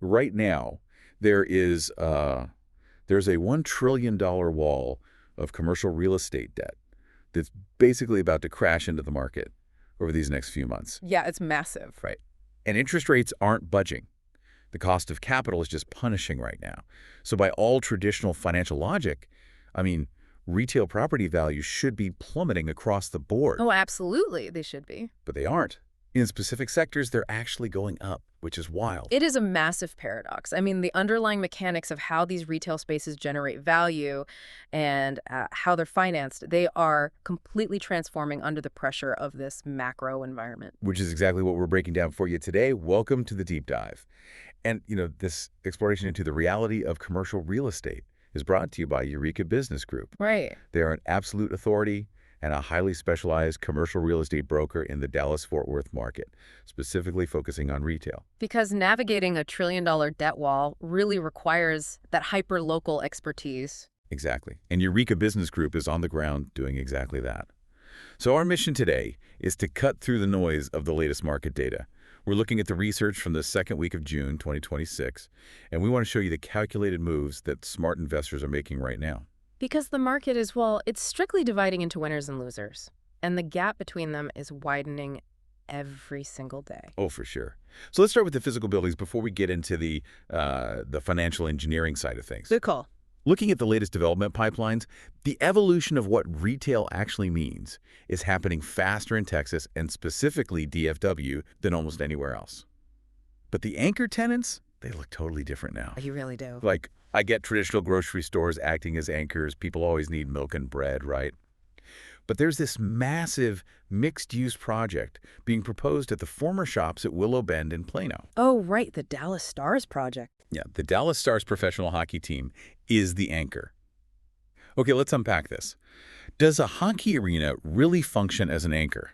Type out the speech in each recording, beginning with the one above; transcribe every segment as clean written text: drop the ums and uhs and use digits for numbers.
right now, there is there's a $1 trillion wall of commercial real estate debt that's basically about to crash into the market over these next few months. Yeah, it's massive. Right. And interest rates aren't budging. The cost of capital is just punishing right now. So by all traditional financial logic, I mean, retail property values should be plummeting across the board. Oh, absolutely, they should be. But they aren't. In specific sectors, they're actually going up, which is wild. It is a massive paradox. I mean, the underlying mechanics of how these retail spaces generate value and how they're financed, they are completely transforming under the pressure of this macro environment. Which is exactly what we're breaking down for you today. Welcome to the deep dive. And, this exploration into the reality of commercial real estate is brought to you by Eureka Business Group. Right. They are an absolute authority and a highly specialized commercial real estate broker in the Dallas-Fort Worth market, specifically focusing on retail. Because navigating a $1 trillion debt wall really requires that hyper-local expertise. Exactly. And Eureka Business Group is on the ground doing exactly that. So our mission today is to cut through the noise of the latest market data. We're looking at the research from the second week of June 2026, and we want to show you the calculated moves that smart investors are making right now. Because the market is, well, it's strictly dividing into winners and losers. And the gap between them is widening every single day. Oh, for sure. So let's start with the physical buildings before we get into the financial engineering side of things. Good call. Looking at the latest development pipelines, the evolution of what retail actually means is happening faster in Texas and specifically DFW than almost anywhere else. But the anchor tenants, they look totally different now. You really do. Like, I get traditional grocery stores acting as anchors. People always need milk and bread, right? But there's this massive mixed-use project being proposed at the former shops at Willow Bend in Plano. Oh, right, the Dallas Stars project. Yeah, the Dallas Stars professional hockey team is the anchor. Okay, let's unpack this. Does a hockey arena really function as an anchor?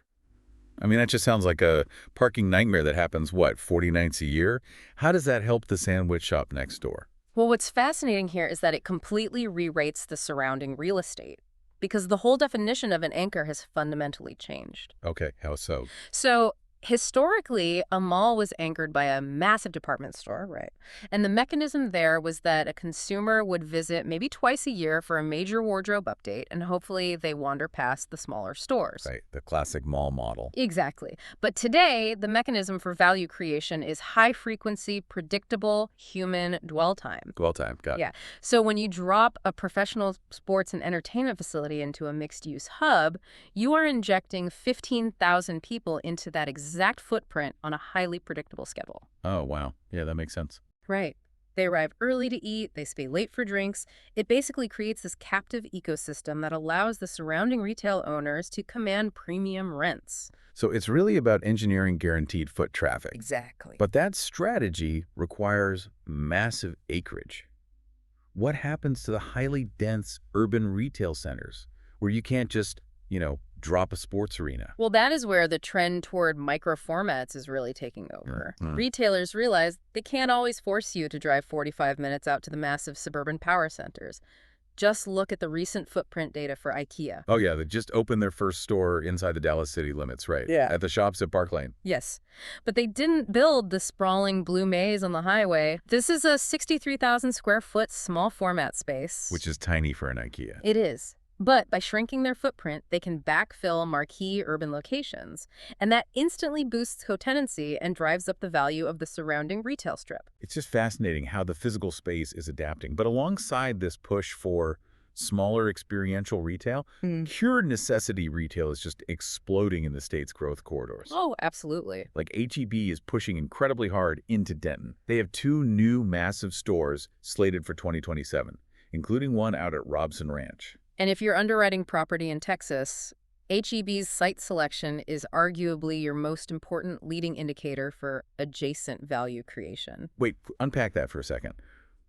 I mean, that just sounds like a parking nightmare that happens, 40 nights a year? How does that help the sandwich shop next door? Well, what's fascinating here is that it completely re-rates the surrounding real estate, because the whole definition of an anchor has fundamentally changed. Okay, how so? So historically, a mall was anchored by a massive department store, right? And the mechanism there was that a consumer would visit maybe twice a year for a major wardrobe update, and hopefully they wander past the smaller stores. Right, the classic mall model. Exactly. But today, the mechanism for value creation is high-frequency, predictable human dwell time. Dwell time, got it. Yeah. So when you drop a professional sports and entertainment facility into a mixed-use hub, you are injecting 15,000 people into that exact footprint on a highly predictable schedule. Oh, wow. Yeah, that makes sense. Right. They arrive early to eat, they stay late for drinks. It basically creates this captive ecosystem that allows the surrounding retail owners to command premium rents. So it's really about engineering guaranteed foot traffic. Exactly. But that strategy requires massive acreage. What happens to the highly dense urban retail centers where you can't just, drop a sports arena? Well, that is where the trend toward micro formats is really taking over. Retailers realize they can't always force you to drive 45 minutes out to the massive suburban power centers. Just look at the recent footprint data for IKEA. Oh, yeah, they just opened their first store inside the Dallas city limits, right? Yeah. At the shops at Park Lane. Yes, but they didn't build the sprawling blue maze on the highway. This is a 63,000 square foot small format space. Which is tiny for an IKEA. It is. But by shrinking their footprint, they can backfill marquee urban locations, and that instantly boosts co-tenancy and drives up the value of the surrounding retail strip. It's just fascinating how the physical space is adapting. But alongside this push for smaller experiential retail, pure necessity retail is just exploding in the state's growth corridors. Oh, absolutely. Like H-E-B is pushing incredibly hard into Denton. They have 2 new massive stores slated for 2027, including one out at Robson Ranch. And if you're underwriting property in Texas, H-E-B's site selection is arguably your most important leading indicator for adjacent value creation. Wait, unpack that for a second.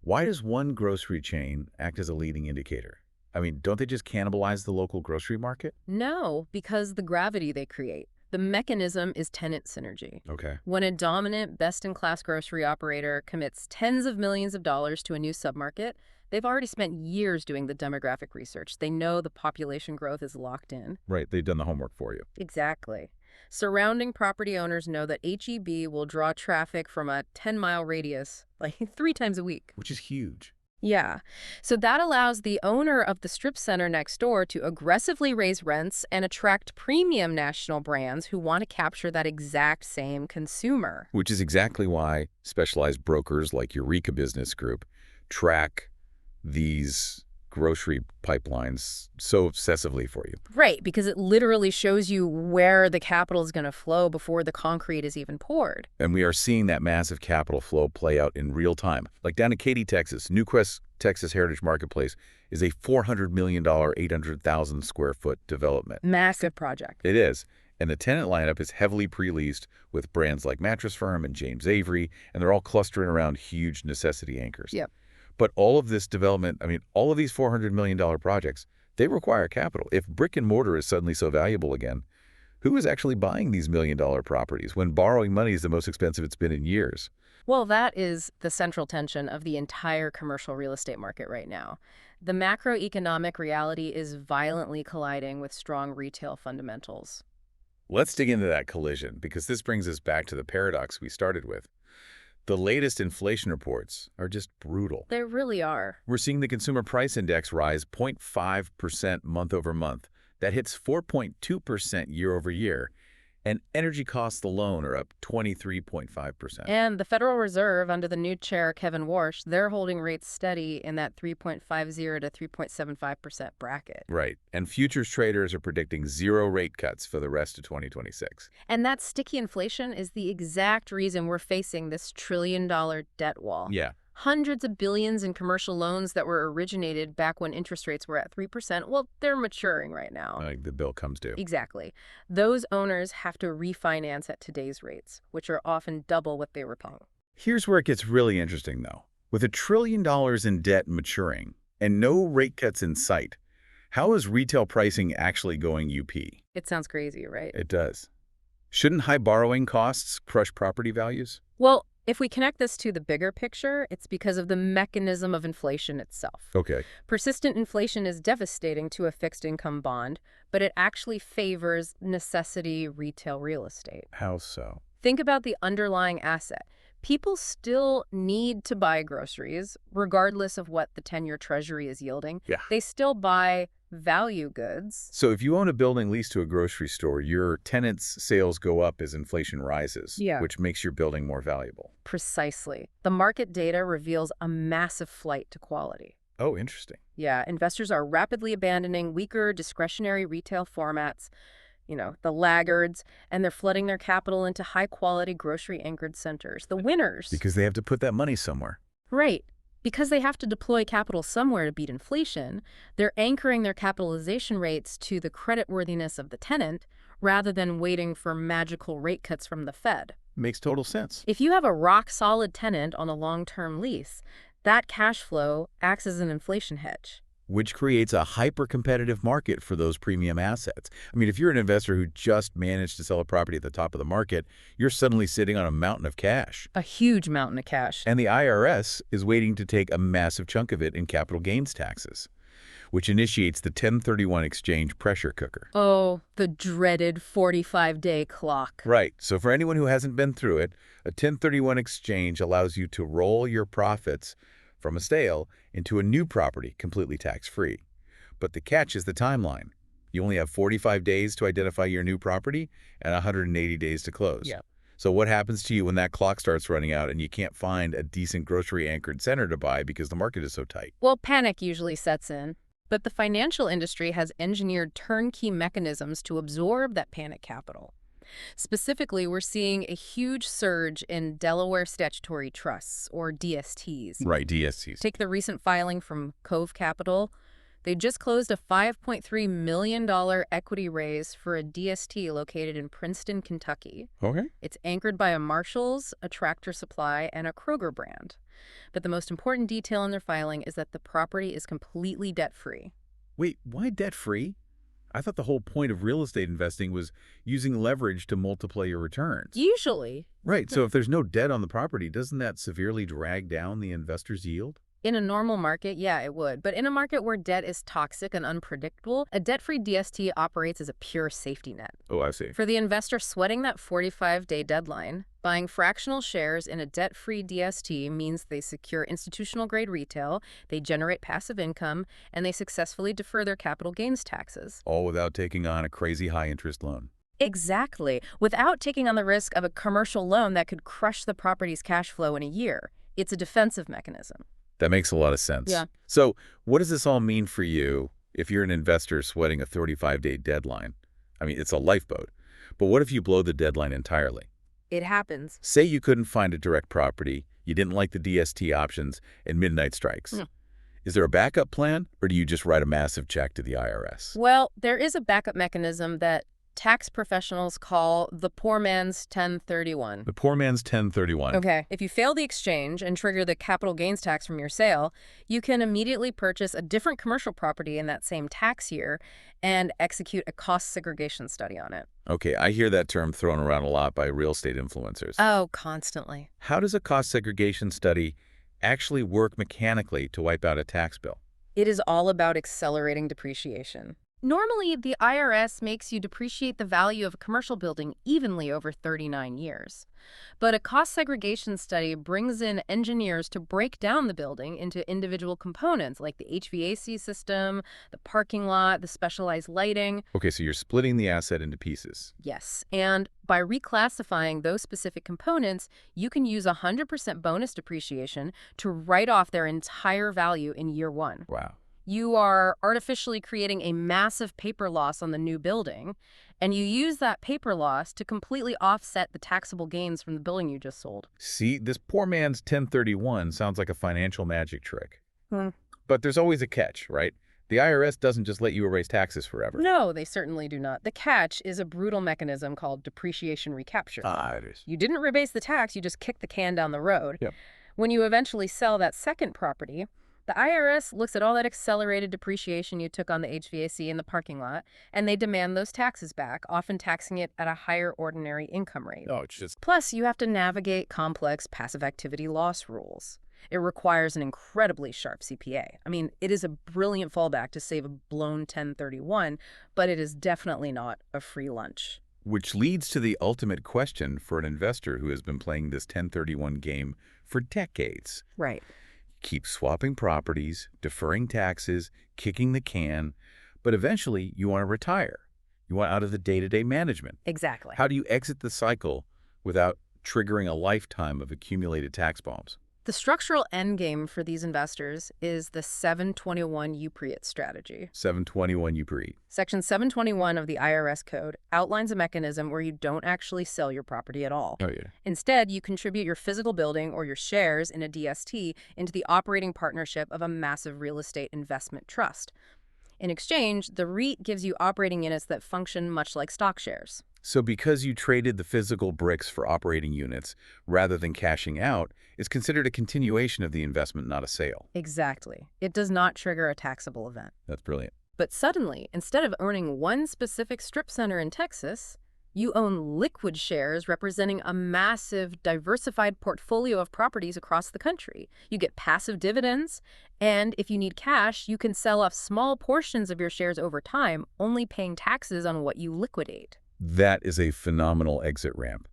Why does one grocery chain act as a leading indicator? I mean, don't they just cannibalize the local grocery market? No, because the gravity they create. The mechanism is tenant synergy. Okay. When a dominant, best-in-class grocery operator commits tens of millions of dollars to a new submarket, they've already spent years doing the demographic research. They know the population growth is locked in. Right, they've done the homework for you. Exactly. Surrounding property owners know that HEB will draw traffic from a 10-mile radius, like 3 times a week. Which is huge. Yeah. So that allows the owner of the strip center next door to aggressively raise rents and attract premium national brands who want to capture that exact same consumer. Which is exactly why specialized brokers like Eureka Business Group track these grocery pipelines so obsessively for you. Right, because it literally shows you where the capital is going to flow before the concrete is even poured. And we are seeing that massive capital flow play out in real time. Like down in Katy, Texas, Newquest Texas Heritage Marketplace is a $400 million, 800,000 square foot development. Massive project. It is. And the tenant lineup is heavily pre-leased with brands like Mattress Firm and James Avery, and they're all clustering around huge necessity anchors. Yep. But all of this development, all of these $400 million projects, they require capital. If brick and mortar is suddenly so valuable again, who is actually buying these million-dollar properties when borrowing money is the most expensive it's been in years? Well, that is the central tension of the entire commercial real estate market right now. The macroeconomic reality is violently colliding with strong retail fundamentals. Let's dig into that collision, because this brings us back to the paradox we started with. The latest inflation reports are just brutal. They really are. We're seeing the Consumer Price Index rise 0.5% month over month. That hits 4.2% year over year. And energy costs alone are up 23.5%. And the Federal Reserve, under the new chair, Kevin Warsh, they're holding rates steady in that 3.50 to 3.75% bracket. Right. And futures traders are predicting 0 rate cuts for the rest of 2026. And that sticky inflation is the exact reason we're facing this trillion-dollar debt wall. Yeah. Hundreds of billions in commercial loans that were originated back when interest rates were at 3%, well, they're maturing right now. Like the bill comes due. Exactly. Those owners have to refinance at today's rates, which are often double what they were paying. Here's where it gets really interesting, though. With $1 trillion in debt maturing and no rate cuts in sight, how is retail pricing actually going UP? It sounds crazy, right? It does. Shouldn't high borrowing costs crush property values? Well, if we connect this to the bigger picture, it's because of the mechanism of inflation itself. Okay. Persistent inflation is devastating to a fixed income bond, but it actually favors necessity retail real estate. How so? Think about the underlying asset. People still need to buy groceries, regardless of what the 10-year treasury is yielding. Yeah. They still buy value goods. So if you own a building leased to a grocery store, your tenants' sales go up as inflation rises, which makes your building more valuable. Precisely. The market data reveals a massive flight to quality. Oh, interesting. Yeah, investors are rapidly abandoning weaker discretionary retail formats, the laggards, and they're flooding their capital into high-quality grocery-anchored centers. The winners. Because they have to put that money somewhere. Right. Because they have to deploy capital somewhere to beat inflation, they're anchoring their capitalization rates to the creditworthiness of the tenant rather than waiting for magical rate cuts from the Fed. Makes total sense. If you have a rock-solid tenant on a long-term lease, that cash flow acts as an inflation hedge. Which creates a hyper-competitive market for those premium assets. If you're an investor who just managed to sell a property at the top of the market, you're suddenly sitting on a mountain of cash. A huge mountain of cash. And the IRS is waiting to take a massive chunk of it in capital gains taxes, which initiates the 1031 exchange pressure cooker. Oh, the dreaded 45-day clock. Right. So for anyone who hasn't been through it, a 1031 exchange allows you to roll your profits from a sale into a new property completely tax-free. But the catch is the timeline. You only have 45 days to identify your new property and 180 days to close. Yeah. So what happens to you when that clock starts running out and you can't find a decent grocery-anchored center to buy because the market is so tight? Well, panic usually sets in. But the financial industry has engineered turnkey mechanisms to absorb that panic capital. Specifically, we're seeing a huge surge in Delaware Statutory Trusts, or DSTs. Right, DSTs. Take the recent filing from Cove Capital. They just closed a $5.3 million equity raise for a DST located in Princeton, Kentucky. Okay. It's anchored by a Marshalls, a Tractor Supply, and a Kroger brand. But the most important detail in their filing is that the property is completely debt-free. Wait, why debt-free? I thought the whole point of real estate investing was using leverage to multiply your returns. Usually. Right, so if there's no debt on the property, doesn't that severely drag down the investor's yield? In a normal market, yeah, it would. But in a market where debt is toxic and unpredictable, a debt-free DST operates as a pure safety net. Oh, I see. For the investor sweating that 45-day deadline, buying fractional shares in a debt-free DST means they secure institutional-grade retail, they generate passive income, and they successfully defer their capital gains taxes. All without taking on a crazy high-interest loan. Exactly, without taking on the risk of a commercial loan that could crush the property's cash flow in a year. It's a defensive mechanism. That makes a lot of sense. Yeah. So what does this all mean for you if you're an investor sweating a 35-day deadline? I mean, it's a lifeboat. But what if you blow the deadline entirely? It happens. Say you couldn't find a direct property, you didn't like the DST options, and midnight strikes. Hmm. Is there a backup plan, or do you just write a massive check to the IRS? Well, there is a backup mechanism that tax professionals call the poor man's 1031. The poor man's 1031. Okay, if you fail the exchange and trigger the capital gains tax from your sale, you can immediately purchase a different commercial property in that same tax year and execute a cost segregation study on it. Okay, I hear that term thrown around a lot by real estate influencers. Oh, constantly. How does a cost segregation study actually work mechanically to wipe out a tax bill? It is all about accelerating depreciation. Normally, the IRS makes you depreciate the value of a commercial building evenly over 39 years. But a cost segregation study brings in engineers to break down the building into individual components like the HVAC system, the parking lot, the specialized lighting. Okay, so you're splitting the asset into pieces. Yes, and by reclassifying those specific components, you can use 100% bonus depreciation to write off their entire value in year one. Wow. You are artificially creating a massive paper loss on the new building, and you use that paper loss to completely offset the taxable gains from the building you just sold. See, this poor man's 1031 sounds like a financial magic trick. Hmm. But there's always a catch, right? The IRS doesn't just let you erase taxes forever. No, they certainly do not. The catch is a brutal mechanism called depreciation recapture. It is. You didn't rebase the tax, you just kicked the can down the road. Yep. When you eventually sell that second property, the IRS looks at all that accelerated depreciation you took on the HVAC in the parking lot, and they demand those taxes back, often taxing it at a higher ordinary income rate. Oh, it's just... Plus, you have to navigate complex passive activity loss rules. It requires an incredibly sharp CPA. I mean, it is a brilliant fallback to save a blown 1031, but it is definitely not a free lunch. Which leads to the ultimate question for an investor who has been playing this 1031 game for decades. Right. Keep swapping properties, deferring taxes, kicking the can, but eventually you want to retire. You want out of the day-to-day management. Exactly. How do you exit the cycle without triggering a lifetime of accumulated tax bombs? The structural endgame for these investors is the 721 UPREIT strategy. 721 UPREIT. Section 721 of the IRS code outlines a mechanism where you don't actually sell your property at all. Oh, yeah. Instead, you contribute your physical building or your shares in a DST into the operating partnership of a massive real estate investment trust. In exchange, the REIT gives you operating units that function much like stock shares. So because you traded the physical bricks for operating units rather than cashing out, it's considered a continuation of the investment, not a sale. Exactly. It does not trigger a taxable event. That's brilliant. But suddenly, instead of owning one specific strip center in Texas, you own liquid shares representing a massive, diversified portfolio of properties across the country. You get passive dividends, and if you need cash, you can sell off small portions of your shares over time, only paying taxes on what you liquidate. That is a phenomenal exit ramp.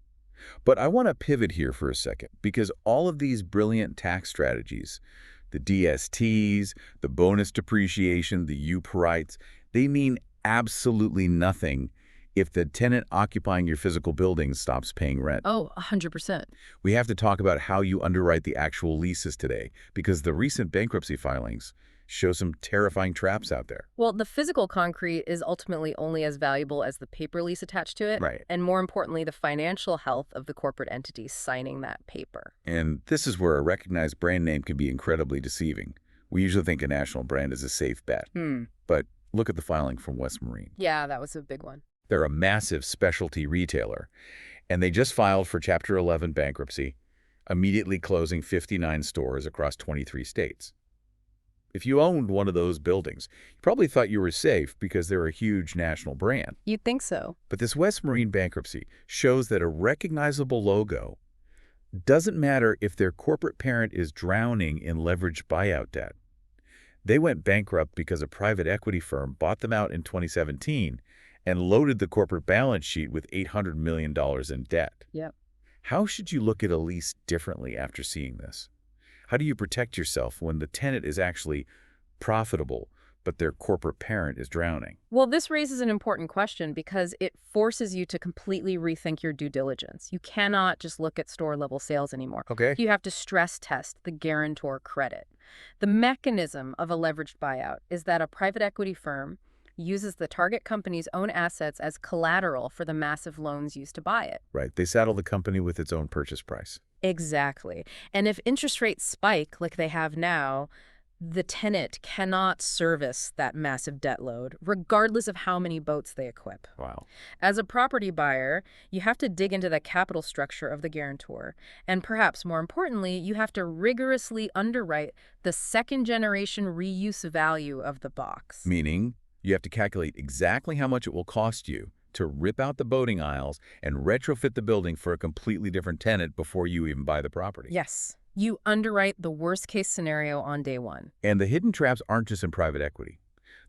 But I want to pivot here for a second, because all of these brilliant tax strategies, the DSTs, the bonus depreciation, the UPREITs, they mean absolutely nothing if the tenant occupying your physical building stops paying rent. Oh, 100%. We have to talk about how you underwrite the actual leases today, because the recent bankruptcy filings show some terrifying traps out there. Well, the physical concrete is ultimately only as valuable as the paper lease attached to it. Right. And more importantly, the financial health of the corporate entity signing that paper. And this is where a recognized brand name can be incredibly deceiving. We usually think a national brand is a safe bet. But look at the filing from West Marine. Yeah, that was a big one. They're a massive specialty retailer, and they just filed for Chapter 11 bankruptcy, immediately closing 59 stores across 23 states. If you owned one of those buildings, you probably thought you were safe because they're a huge national brand. You'd think so. But this West Marine bankruptcy shows that a recognizable logo, Doesn't matter if their corporate parent is drowning in leveraged buyout debt. They went bankrupt because a private equity firm bought them out in 2017 and loaded the corporate balance sheet with $800 million in debt. Yep. How should you look at a lease differently after seeing this? How do you protect yourself when the tenant is actually profitable, but their corporate parent is drowning? Well, this raises an important question because it forces you to completely rethink your due diligence. You cannot just look at store-level sales anymore. Okay. You have to stress test the guarantor credit. The mechanism of a leveraged buyout is that a private equity firm uses the target company's own assets as collateral for the massive loans used to buy it. Right. They saddle the company with its own purchase price. Exactly. And if interest rates spike like they have now, the tenant cannot service that massive debt load, regardless of how many boats they equip. Wow. As a property buyer, you have to dig into the capital structure of the guarantor. And perhaps more importantly, you have to rigorously underwrite the second-generation reuse value of the box. Meaning, you have to calculate exactly how much it will cost you to rip out the boating aisles and retrofit the building for a completely different tenant before you even buy the property. Yes. You underwrite the worst-case scenario on day one. And the hidden traps aren't just in private equity.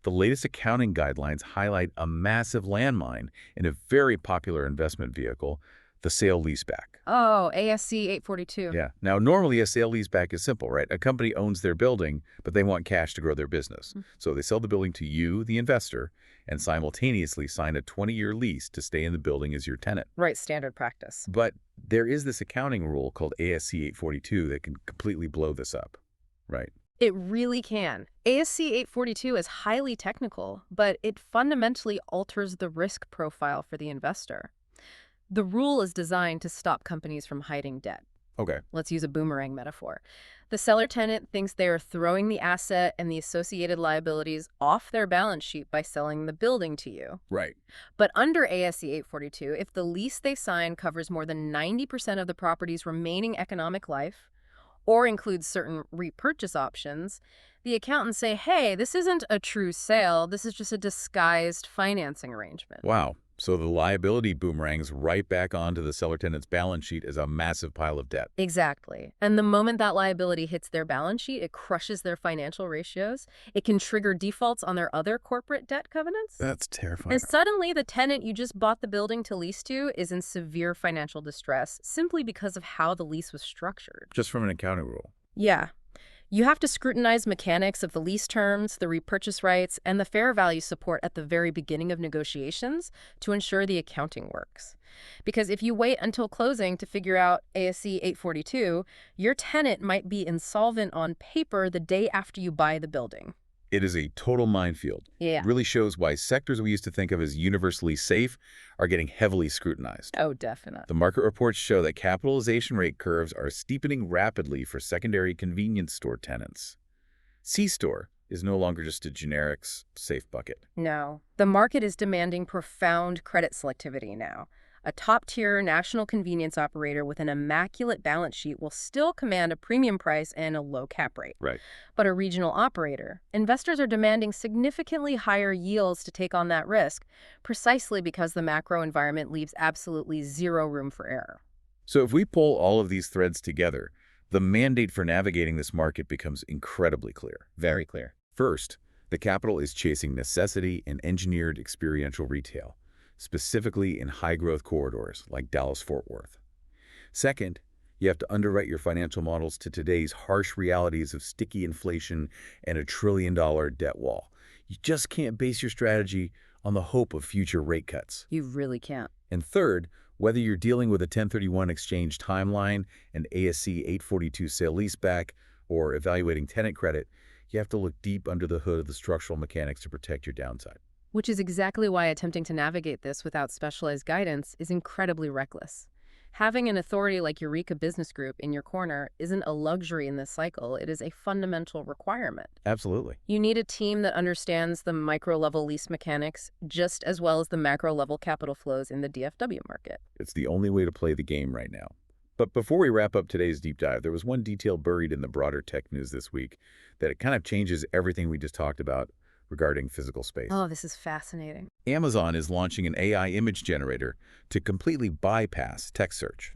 The latest accounting guidelines highlight a massive landmine in a very popular investment vehicle, the sale-leaseback. Oh, ASC 842. Yeah. Now, normally a sale-leaseback is simple, right? A company owns their building, but they want cash to grow their business. So they sell the building to you, the investor, and simultaneously sign a 20-year lease to stay in the building as your tenant. Right, standard practice. But there is this accounting rule called ASC 842 that can completely blow this up, right? It really can. ASC 842 is highly technical, but it fundamentally alters the risk profile for the investor. The rule is designed to stop companies from hiding debt. Okay. Let's use a boomerang metaphor. The seller tenant thinks they are throwing the asset and the associated liabilities off their balance sheet by selling the building to you. Right. But under ASC 842, if the lease they sign covers more than 90% of the property's remaining economic life or includes certain repurchase options, the accountants say, hey, this isn't a true sale. This is just a disguised financing arrangement. Wow. So the liability boomerangs right back onto the seller tenant's balance sheet as a massive pile of debt. Exactly. And the moment that liability hits their balance sheet, it crushes their financial ratios. It can trigger defaults on their other corporate debt covenants. That's terrifying. And suddenly, the tenant you just bought the building to lease to is in severe financial distress simply because of how the lease was structured. Just from an accounting rule. Yeah. You have to scrutinize mechanics of the lease terms, the repurchase rights, and the fair value support at the very beginning of negotiations to ensure the accounting works. Because if you wait until closing to figure out ASC 842, your tenant might be insolvent on paper the day after you buy the building. It is a total minefield. Yeah. It really shows why sectors we used to think of as universally safe are getting heavily scrutinized. Oh, definitely. The market reports show that capitalization rate curves are steepening rapidly for secondary convenience store tenants. C-store is no longer just a generic safe bucket. No. The market is demanding profound credit selectivity now. A top-tier national convenience operator with an immaculate balance sheet will still command a premium price and a low cap rate. Right. But a regional operator, investors are demanding significantly higher yields to take on that risk, precisely because the macro environment leaves absolutely zero room for error. So if we pull all of these threads together, the mandate for navigating this market becomes incredibly clear. Very clear. First, the capital is chasing necessity and engineered experiential retail, specifically in high-growth corridors like Dallas-Fort Worth. Second, you have to underwrite your financial models to today's harsh realities of sticky inflation and a trillion-dollar debt wall. You just can't base your strategy on the hope of future rate cuts. You really can't. And third, whether you're dealing with a 1031 exchange timeline, an ASC 842 sale-leaseback, or evaluating tenant credit, you have to look deep under the hood of the structural mechanics to protect your downside. Which is exactly why attempting to navigate this without specialized guidance is incredibly reckless. Having an authority like Eureka Business Group in your corner isn't a luxury in this cycle, it is a fundamental requirement. Absolutely. You need a team that understands the micro-level lease mechanics just as well as the macro-level capital flows in the DFW market. It's the only way to play the game right now. But before we wrap up today's deep dive, there was one detail buried in the broader tech news this week that it kind of changes everything we just talked about regarding physical space. Oh, this is fascinating. Amazon is launching an AI image generator to completely bypass text search.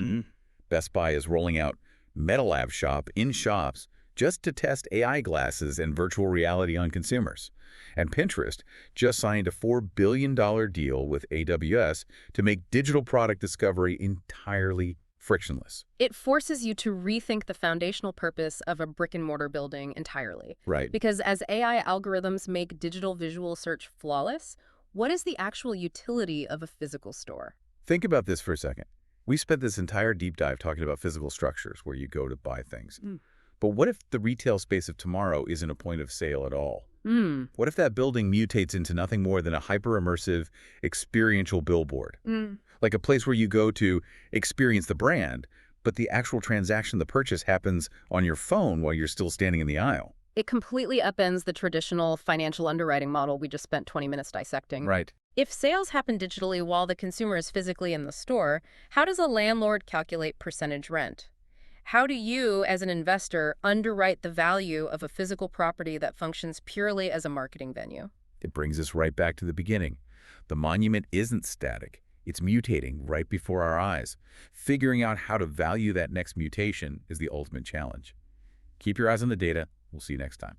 Best Buy is rolling out MetaLab Shop in shops just to test AI glasses and virtual reality on consumers. And Pinterest just signed a $4 billion deal with AWS to make digital product discovery entirely frictionless. It forces you to rethink the foundational purpose of a brick-and-mortar building entirely. Right. Because as AI algorithms make digital visual search flawless, what is the actual utility of a physical store? Think about this for a second. We spent this entire deep dive talking about physical structures where you go to buy things. But what if the retail space of tomorrow isn't a point of sale at all? Mm. What if that building mutates into nothing more than a hyper-immersive, experiential billboard? Mm. Like a place where you go to experience the brand, but the actual transaction, the purchase, happens on your phone while you're still standing in the aisle. It completely upends the traditional financial underwriting model we just spent 20 minutes dissecting. Right. If sales happen digitally while the consumer is physically in the store, how does a landlord calculate percentage rent? How do you, as an investor, underwrite the value of a physical property that functions purely as a marketing venue? It brings us right back to the beginning. The monument isn't static. It's mutating right before our eyes. Figuring out how to value that next mutation is the ultimate challenge. Keep your eyes on the data. We'll see you next time.